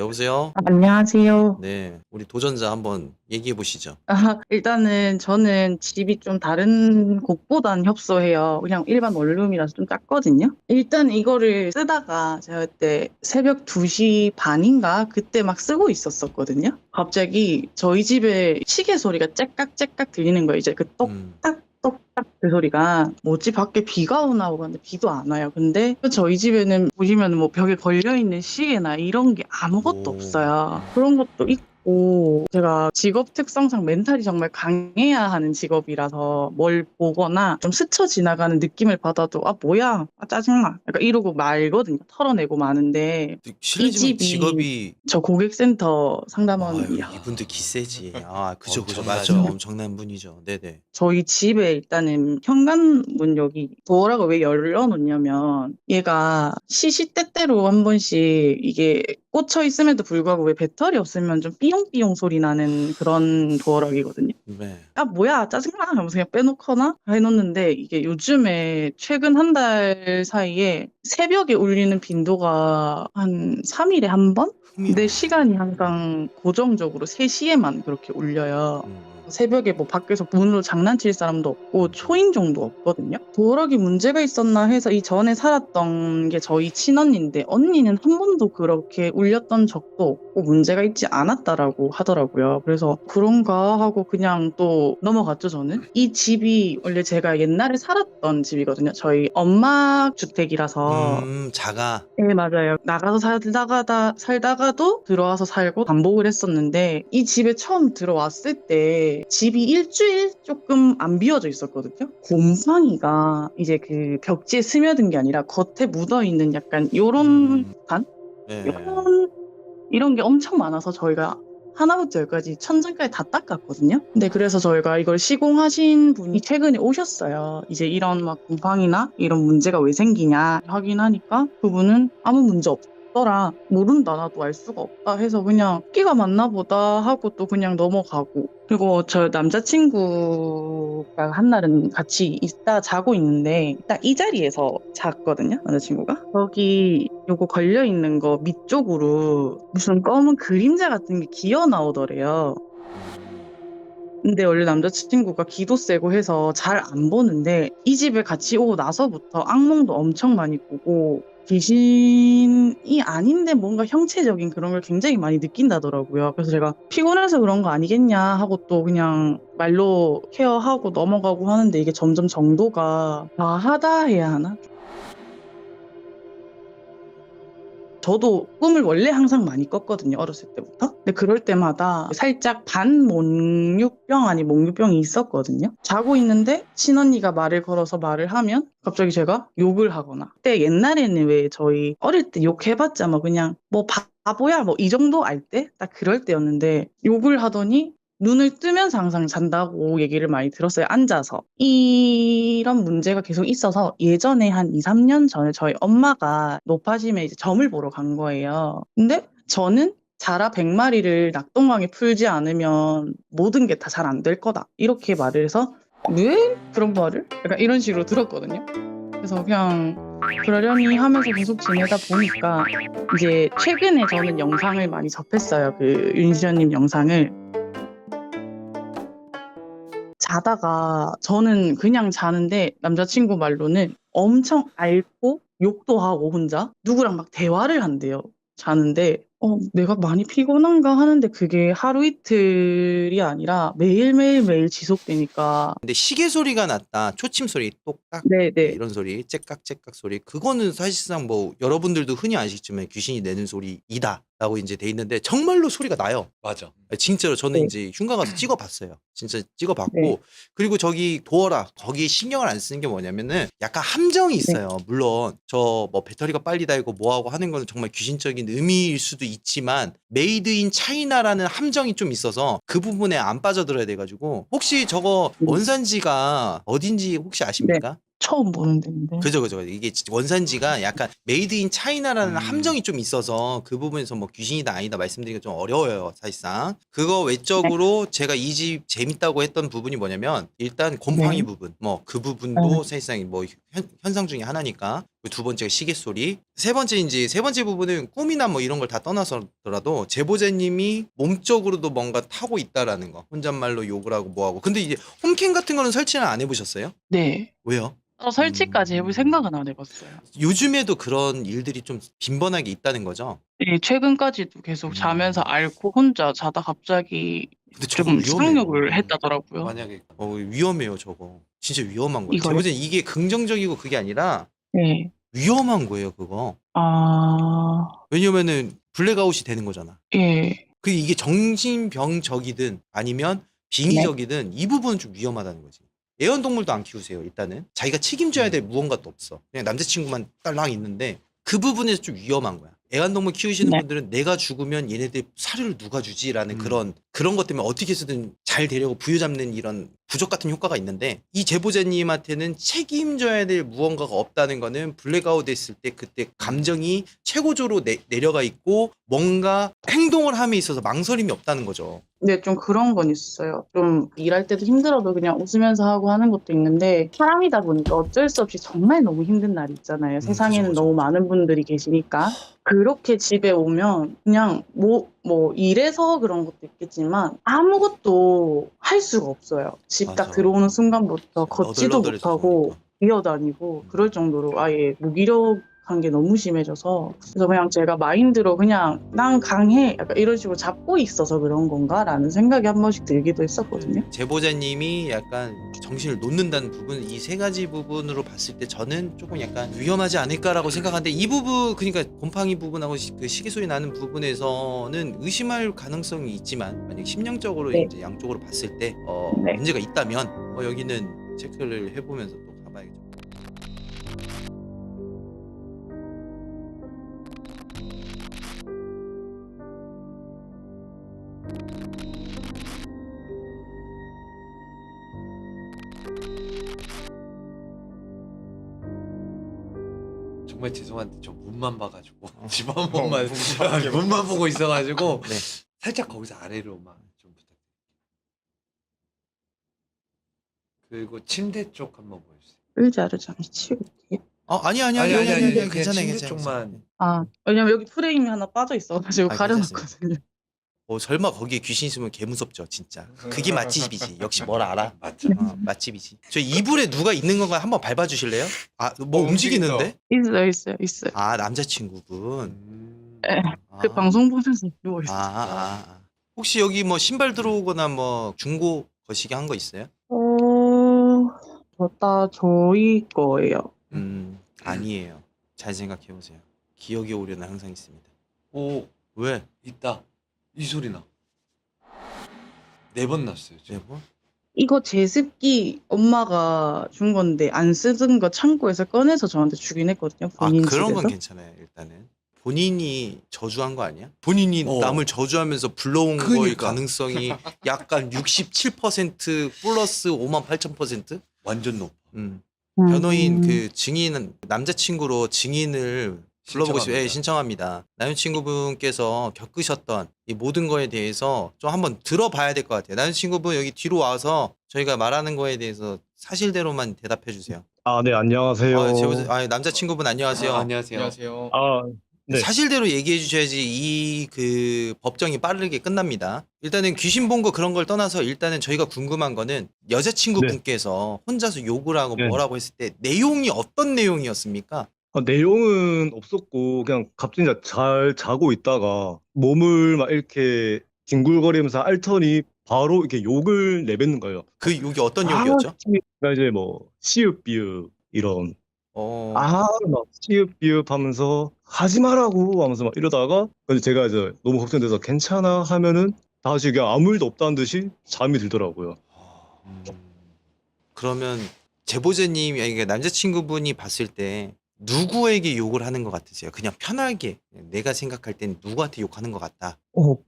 여보세요? 안녕하세요. 네, 우리 도전자 한번 얘기해 보시죠. 일단은 저는 집이 좀 다른 곳보단 협소해요. 그냥 일반 원룸이라서 좀 작거든요. 일단 이거를 쓰다가 제가 그때 새벽 2시 반인가 그때 막 쓰고 있었었거든요. 갑자기 저희 집에 시계 소리가 째깍째깍 들리는 거예요. 이제 그 음, 똑딱 똑딱 그 소리가 뭐지 밖에 비가 오나 보고 하는데 비도 안 와요. 근데 저희 집에는 보시면 뭐 벽에 걸려있는 시계나 이런 게 아무것도 오, 없어요. 그런 것도 있고 제가 직업 특성상 멘탈이 정말 강해야 하는 직업이라서 뭘 보거나 좀 스쳐 지나가는 느낌을 받아도 아 뭐야 아 짜증나 약간 이러고 말거든요. 털어내고 마는데 이 실례지만 집이 직업이, 저 고객센터 아유, 상담원이요. 이분들 기세지. 아, 그죠, 그죠. 맞죠. 엄청나죠. 엄청난 분이죠. 네네. 저희 집에 일단은 현관문 여기 도어락을 왜 열어놓냐면 얘가 시시때때로 한 번씩 이게 꽂혀 있음에도 불구하고 왜 배터리 없으면 좀 삐용삐용 소리 나는 그런 도어락이거든요. 네. 아 뭐야 짜증나 하면서 그냥 빼놓거나 해놓는데 이게 요즘에 최근 한 달 사이에 새벽에 울리는 빈도가 한 3일에 한 번? 근데 흥미로워. 시간이 항상 고정적으로 3시에만 그렇게 울려요. 음, 새벽에 뭐 밖에서 문으로 장난칠 사람도 없고 초인종도 없거든요. 도어락이 문제가 있었나 해서 이 전에 살았던 게 저희 친언니인데 언니는 한 번도 그렇게 울렸던 적도 없고 문제가 있지 않았다라고 하더라고요. 그래서 그런가 하고 그냥 또 넘어갔죠, 저는. 이 집이 원래 제가 옛날에 살았던 집이거든요. 저희 엄마 주택이라서 자가. 네, 맞아요. 나가서 살다가도 들어와서 살고 반복을 했었는데, 이 집에 처음 들어왔을 때, 집이 일주일 조금 안 비워져 있었거든요. 곰팡이가 이제 그 벽지에 스며든 게 아니라 겉에 묻어있는 약간 요런 음, 간? 네. 이런 게 엄청 많아서 저희가 하나부터 열까지 천장까지 다 닦았거든요. 근데 그래서 저희가 이걸 시공하신 분이 최근에 오셨어요. 이제 이런 막 곰팡이나 이런 문제가 왜 생기냐 확인하니까 그분은 아무 문제 없더라. 모른다. 나도 알 수가 없다 해서 그냥 끼가 맞나 보다 하고 또 그냥 넘어가고. 그리고 저 남자친구가 한날은 같이 있다 자고 있는데 딱 이 자리에서 잤거든요. 남자친구가. 거기 요거 걸려있는 거 밑쪽으로 무슨 검은 그림자 같은 게 기어 나오더래요. 근데 원래 남자친구가 기도 세고 해서 잘 안 보는데 이 집에 같이 오고 나서부터 악몽도 엄청 많이 꾸고 귀신이 아닌데 뭔가 형체적인 그런 걸 굉장히 많이 느낀다더라고요. 그래서 제가 피곤해서 그런 거 아니겠냐 하고 또 그냥 말로 케어하고 넘어가고 하는데 이게 점점 정도가 과하다 해야 하나? 저도 꿈을 원래 항상 많이 꿨거든요, 어렸을 때부터. 근데 그럴 때마다 살짝 반몽유병 아닌 몽유병이 있었거든요. 자고 있는데 친언니가 말을 걸어서 말을 하면 갑자기 제가 욕을 하거나. 그때 옛날에는 왜 저희 어릴 때 욕해봤자 뭐 그냥 뭐 바보야 뭐 이 정도 알 때? 딱 그럴 때였는데 욕을 하더니 눈을 뜨면서 항상 잔다고 얘기를 많이 들었어요. 앉아서. 이런 문제가 계속 있어서 예전에 한 2, 3년 전에 저희 엄마가 높아짐에 이제 점을 보러 간 거예요. 근데 저는 자라 100마리를 낙동강에 풀지 않으면 모든 게 다 잘 안 될 거다. 이렇게 말을 해서 왜 그런 말을? 약간 이런 식으로 들었거든요. 그래서 그냥 그러려니 하면서 계속 지내다 보니까 이제 최근에 저는 영상을 많이 접했어요. 그 윤시연님 영상을. 자다가 저는 그냥 자는데 남자친구 말로는 엄청 앓고 욕도 하고 혼자 누구랑 막 대화를 한대요. 자는데 내가 많이 피곤한가 하는데 그게 하루 이틀이 아니라 매일매일 지속되니까 근데 시계 소리가 났다. 초침 소리, 똑딱. 네, 네네. 이런 소리, 째깍째깍 소리. 그거는 사실상 뭐 여러분들도 흔히 아시겠지만 귀신이 내는 소리이다라고 이제 돼 있는데 정말로 소리가 나요. 맞아. 진짜로 저는 네, 이제 흉가 가서 찍어봤어요. 진짜 네, 찍어봤고 그리고 저기 도어락 거기에 신경을 안 쓰는 게 뭐냐면은 약간 함정이 네, 있어요. 물론 저 뭐 배터리가 빨리 닳고 뭐하고 하는 거는 정말 귀신적인 의미일 수도 있지만 메이드 인 차이나라는 함정이 좀 있어서 그 부분에 안 빠져들어야 돼가지고 혹시 저거 네, 원산지가 어딘지 혹시 네. 아십니까? 처음 보는 데인데. 그죠, 그죠. 이게 원산지가 약간 메이드 인 차이나라는 음. 함정이 좀 있어서 그 부분에서 뭐 귀신이다 아니다 말씀드리기가 좀 어려워요, 사실상. 그거 네, 외적으로 제가 이 집 재밌다고 했던 부분이 뭐냐면 일단 곰팡이 네. 부분, 뭐 그 아, 부분도 사실상 뭐 현상 중에 하나니까 두 번째가 시계 소리. 세 번째 부분은 꿈이나 뭐 이런 걸 다 떠나서더라도 제보자님이 몸적으로도 뭔가 타고 있다라는 거. 혼잣말로 욕을 하고 뭐 하고. 근데 이제 홈캠 같은 거는 설치는 안 해보셨어요? 네. 왜요? 설치까지 해볼 생각은 안 해봤어요. 요즘에도 그런 일들이 좀 빈번하게 있다는 거죠. 예, 최근까지도 계속 자면서 앓고 혼자 자다 갑자기 근데 저거 좀 위험해요. 상욕을 했다더라고요. 만약에 위험해요, 저거. 진짜 위험한 거예요. 이거요? 제보자님 이게 긍정적이고 그게 아니라 네. 위험한 거예요, 그거. 아, 왜냐면은 블랙아웃이 되는 거잖아. 예. 이게 정신병적이든 아니면 빙의적이든 이 부분은 좀 위험하다는 거지. 애완동물도 안 키우세요, 일단은. 자기가 책임져야 될 무언가도 없어. 그냥 남자친구만 딸랑 있는데 그 부분에서 좀 위험한 거야. 애완동물 키우시는 네. 분들은 내가 죽으면 얘네들 사료를 누가 주지라는 그런 것 때문에 어떻게 해서든 잘 되려고 부여잡는 이런 부적 같은 효과가 있는데 이 제보자님한테는 책임져야 될 무언가가 없다는 거는 블랙아웃 됐을 때 그때 감정이 최고조로 내려가 있고 뭔가 행동을 함에 있어서 망설임이 없다는 거죠. 근데 좀 그런 건 있어요. 좀 일할 때도 힘들어도 그냥 웃으면서 하고 하는 것도 있는데 사람이다 보니까 어쩔 수 없이 정말 너무 힘든 날이 있잖아요. 세상에는 그죠, 너무 그죠. 많은 분들이 계시니까. 그렇게 집에 오면 그냥 뭐 일해서 그런 것도 있겠지만 아무것도 할 수가 없어요. 집 딱 맞아. 들어오는 순간부터 걷지도 너덜너덜해서 못하고 좋으니까. 뛰어다니고 그럴 정도로 아예 무기력한 게 너무 심해져서 그래서 그냥 제가 마인드로 그냥 난 강해 약간 이런 식으로 잡고 있어서 그런 건가라는 생각이 한 번씩 들기도 했었거든요. 제보자님이 약간 정신을 놓는다는 부분 이 세 가지 부분으로 봤을 때 저는 조금 약간 위험하지 않을까라고 생각하는데 이 부분 그러니까 곰팡이 부분하고 그 시계 소리 나는 부분에서는 의심할 가능성이 있지만 만약 심령적으로 네. 이제 양쪽으로 봤을 때 네. 문제가 있다면 여기는 체크를 해보면서 또 가봐야겠죠. 정말 죄송한데 저 문만 봐가지고 집 한 번만 문만 보고 있어가지고 네. 살짝 거기서 아래로만 좀 부탁드릴게요. 그리고 침대 쪽 한번 보여주세요. 의자를 잠시 치우고 올게요. 아니 그냥 괜찮아요, 침대 괜찮아요. 쪽만. 왜냐면 여기 프레임이 하나 빠져 있어가지고 아, 가려놨거든요. 설마 거기에 귀신 있으면 개 무섭죠, 진짜. 그게 맛집이지. 역시 뭘 알아. 맞죠? 맛집이지. 저 이불에 누가 있는 건가 한번 밟아주실래요? 뭐 움직인다. 움직이는데? 있어요. 남자친구분. 네. 그 아. 방송 보면서 누워있어요. 혹시 여기 뭐 신발 들어오거나 뭐 중고 거시기 한 거 있어요? 다 저희 거예요. 아니에요. 잘 생각해보세요. 기억의 오류는 항상 있습니다. 오, 왜? 있다. 이 소리 나. 4번 났어요. 지금. 네 번? 이거 제습기 엄마가 준 건데 안 쓰던 거 창고에서 꺼내서 저한테 주긴 했거든요. 본인 그런 집에서. 건 괜찮아요. 일단은 본인이 저주한 거 아니야? 본인이 남을 저주하면서 불러온 거의 그러니까. 가능성이 약간 67% 플러스 58,000%? 완전 높아. 변호인 그 증인 남자친구로 증인을 불러보고 싶어요. 신청합니다. 남자친구분께서 겪으셨던 이 모든 거에 대해서 좀 한번 들어봐야 될 것 같아요. 남자친구분 여기 뒤로 와서 저희가 말하는 거에 대해서 사실대로만 대답해 주세요. 네, 안녕하세요. 남자친구분 안녕하세요. 안녕하세요. 네. 사실대로 얘기해 주셔야지 이 그 법정이 빠르게 끝납니다. 일단은 귀신 본 거 그런 걸 떠나서 일단은 저희가 궁금한 거는 여자친구분께서 혼자서 욕을 하고 네. 뭐라고 했을 때 내용이 어떤 내용이었습니까? 내용은 없었고, 그냥 갑자기 잘 자고 있다가 몸을 막 이렇게 뒹굴거리면서 앓더니 바로 이렇게 욕을 내뱉는 거예요. 그 욕이 어떤 욕이었죠? 그러니까 이제 뭐, 시읍비읍, 이런. 어, 막 시읍비읍 하면서 하지 말라고 하면서 막 이러다가, 근데 제가 이제 너무 걱정돼서 괜찮아 하면은 다시 그냥 아무 일도 없다는 듯이 잠이 들더라고요. 그러면 제보자님이 아니 그러니까 남자친구분이 봤을 때 누구에게 욕을 하는 것 같으세요? 그냥 편하게 내가 생각할 땐 누구한테 욕하는 것 같다.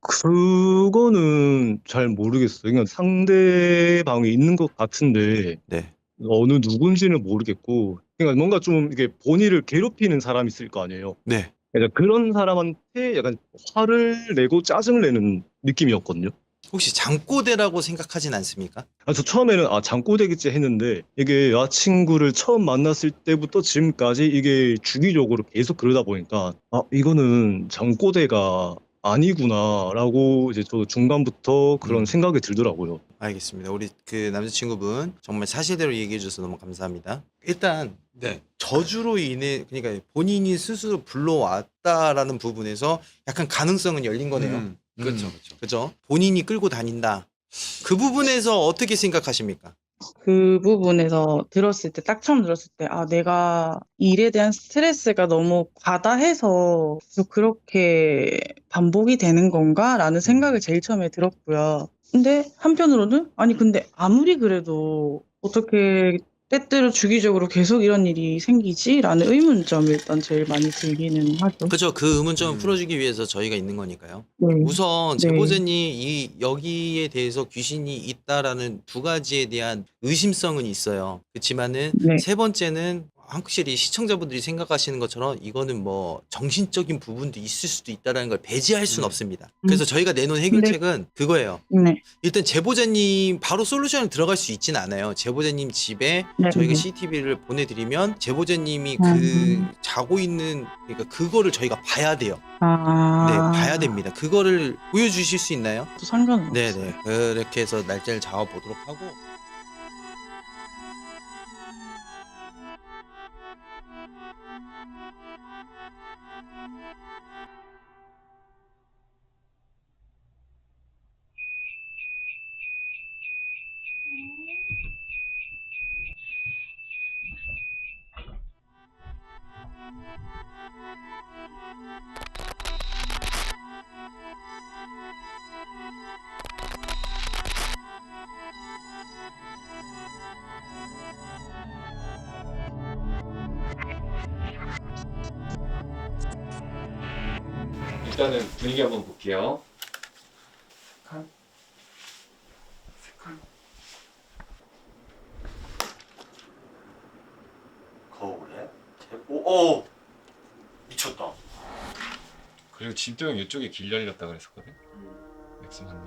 그거는 잘 모르겠어요. 그냥 상대방이 있는 것 같은데, 네. 어느 누군지는 모르겠고, 그러니까 뭔가 좀 이게 본인을 괴롭히는 사람이 있을 거 아니에요. 네. 그러니까 그런 사람한테 약간 화를 내고 짜증을 내는 느낌이었거든요. 혹시 잠꼬대라고 생각하진 않습니까? 저 처음에는 잠꼬대겠지 했는데 이게 여자친구를 처음 만났을 때부터 지금까지 이게 주기적으로 계속 그러다 보니까 이거는 잠꼬대가 아니구나라고 이제 저도 중간부터 그런 생각이 들더라고요. 알겠습니다. 우리 그 남자친구분 정말 사실대로 얘기해 주셔서 너무 감사합니다. 일단 네. 저주로 인해 그러니까 본인이 스스로 불러왔다라는 부분에서 약간 가능성은 열린 거네요. 그렇죠, 그렇죠. 그죠? 본인이 끌고 다닌다. 그 부분에서 어떻게 생각하십니까? 그 부분에서 들었을 때, 딱 처음 들었을 때, 내가 일에 대한 스트레스가 너무 과다해서 계속 그렇게 반복이 되는 건가? 라는 생각을 제일 처음에 들었고요. 근데 한편으로는, 근데 아무리 그래도 어떻게 때때로 주기적으로 계속 이런 일이 생기지? 라는 의문점이 일단 제일 많이 들기는 하죠. 그죠? 그 의문점을 풀어주기 위해서 저희가 있는 거니까요. 네. 우선 네. 제보자님 여기에 대해서 귀신이 있다라는 두 가지에 대한 의심성은 있어요. 그렇지만은 네. 세 번째는 확실히 시청자분들이 생각하시는 것처럼 이거는 뭐 정신적인 부분도 있을 수도 있다라는 걸 배제할 수는 없습니다. 그래서 저희가 내놓은 해결책은 그거예요. 네. 일단 제보자님 바로 솔루션을 들어갈 수 있지는 않아요. 제보자님 집에 네. 저희가 네. CCTV를 보내드리면 제보자님이 음. 자고 있는 그러니까 그거를 저희가 봐야 돼요. 네, 아. 봐야 됩니다. 그거를 보여주실 수 있나요? 또 상관은 없어요. 네네. 그렇게 해서 날짜를 잡아보도록 하고. 일단은 분위기 한번 볼게요. 거울에? 오! 미쳤다. 그리고 집도 형 이쪽에 길 열렸다 그랬었거든. 맥스 맞네.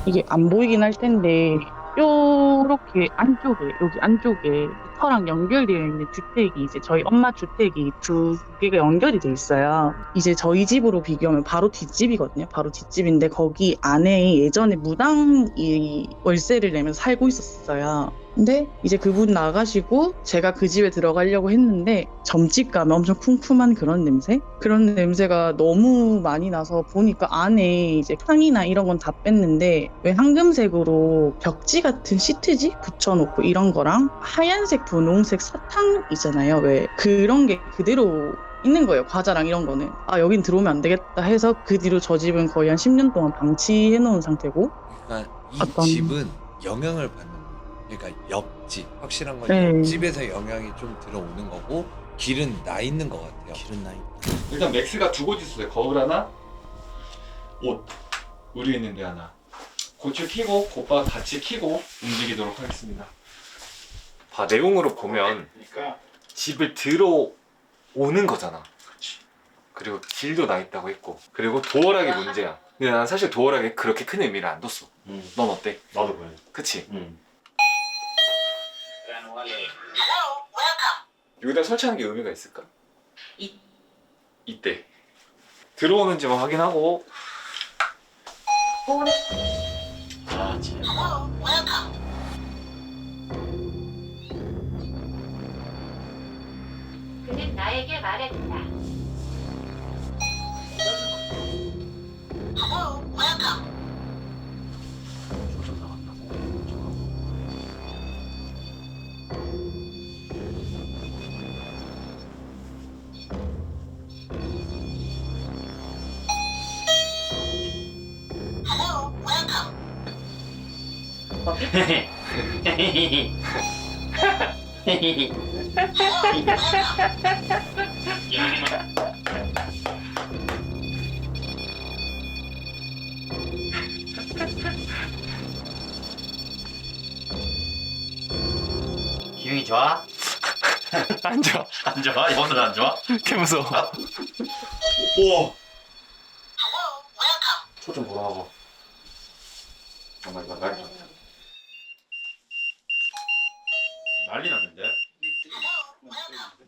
이게 안 보이긴 할 텐데 요렇게 안쪽에 여기 안쪽에 터랑 연결되어 있는 주택이 이제 저희 엄마 주택이 두 개가 연결이 돼 있어요. 이제 저희 집으로 비교하면 바로 뒷집이거든요. 바로 뒷집인데 거기 안에 예전에 무당이 월세를 내면서 살고 있었어요. 근데 이제 그분 나가시고 제가 그 집에 들어가려고 했는데 점집 가면 엄청 쿰쿰한 그런 냄새? 그런 냄새가 너무 많이 나서 보니까 안에 이제 탕이나 이런 건 다 뺐는데 왜 황금색으로 벽지 같은 시트지 붙여놓고 이런 거랑 하얀색 분홍색 사탕 있잖아요. 왜 그런 게 그대로 있는 거예요. 과자랑 이런 거는. 여긴 들어오면 안 되겠다 해서 그 뒤로 저 집은 거의 한 10년 동안 방치해 놓은 상태고. 그러니까 이 어떤- 집은 영향을 받는 거예요. 그러니까 옆집 확실한 건 네. 옆집에서 영향이 좀 들어오는 거고 길은 나 있는 것 같아요. 길은 나이. 일단 맥스가 두 곳 있어요. 거울 하나, 옷, 의류 있는 데 하나. 고추 키고 곧바 같이 키고 움직이도록 하겠습니다. 내용으로 보면 집을 들어오는 거잖아. 그리고 길도 나 있다고 했고, 그리고 도어락이 문제야. 근데 난 사실 도어락에 그렇게 큰 의미를 안 뒀어. 넌 어때? 나도 그래. 그치? 응. 여기다 설치하는 게 의미가 있을까? 이때 들어오는지만 확인하고. 아, 진짜. 그는 나에게 말했다. 조정 나간다고. 기분이 좋아? 안 좋아. 안 좋아? 오늘 안 좋아? 개 무서워. 우와! 초좀 보라고. 정말 이거 난리 났는데?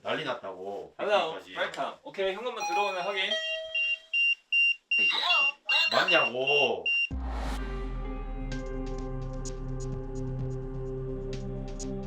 난리 났다고. 웰컴. 오케이, 현관문 들어오는 확인. 맞냐고.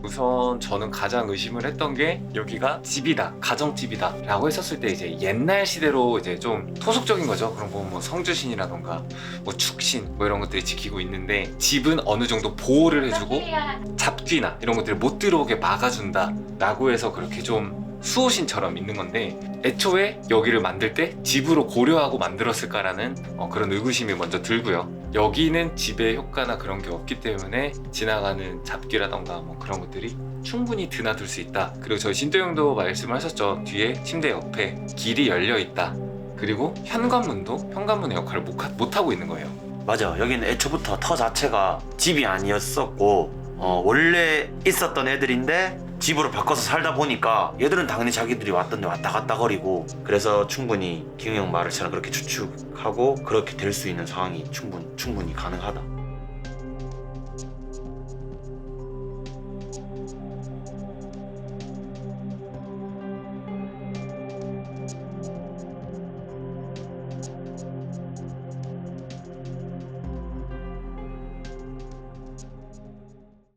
우선 저는 가장 의심을 했던 게 여기가 집이다, 가정집이다 라고 했었을 때 이제 옛날 시대로 이제 좀 토속적인 거죠. 그런 거 뭐 성주신이라던가 뭐 축신 뭐 이런 것들이 지키고 있는데 집은 어느 정도 보호를 해주고 잡귀나 이런 것들을 못 들어오게 막아준다 라고 해서 그렇게 좀 수호신처럼 있는 건데 애초에 여기를 만들 때 집으로 고려하고 만들었을까라는 그런 의구심이 먼저 들고요. 여기는 집의 효과나 그런 게 없기 때문에 지나가는 잡귀라던가 뭐 그런 것들이 충분히 드나들 수 있다. 그리고 저희 신도 형도 말씀을 하셨죠. 뒤에 침대 옆에 길이 열려 있다. 그리고 현관문도 현관문의 역할을 못하고 있는 거예요. 맞아. 여기는 애초부터 터 자체가 집이 아니었었고 원래 있었던 애들인데 집으로 바꿔서 살다 보니까 얘들은 당연히 자기들이 왔던 데 왔다 갔다 거리고, 그래서 충분히 기흥 형 말처럼 그렇게 추측하고 그렇게 될 수 있는 상황이 충분히 가능하다.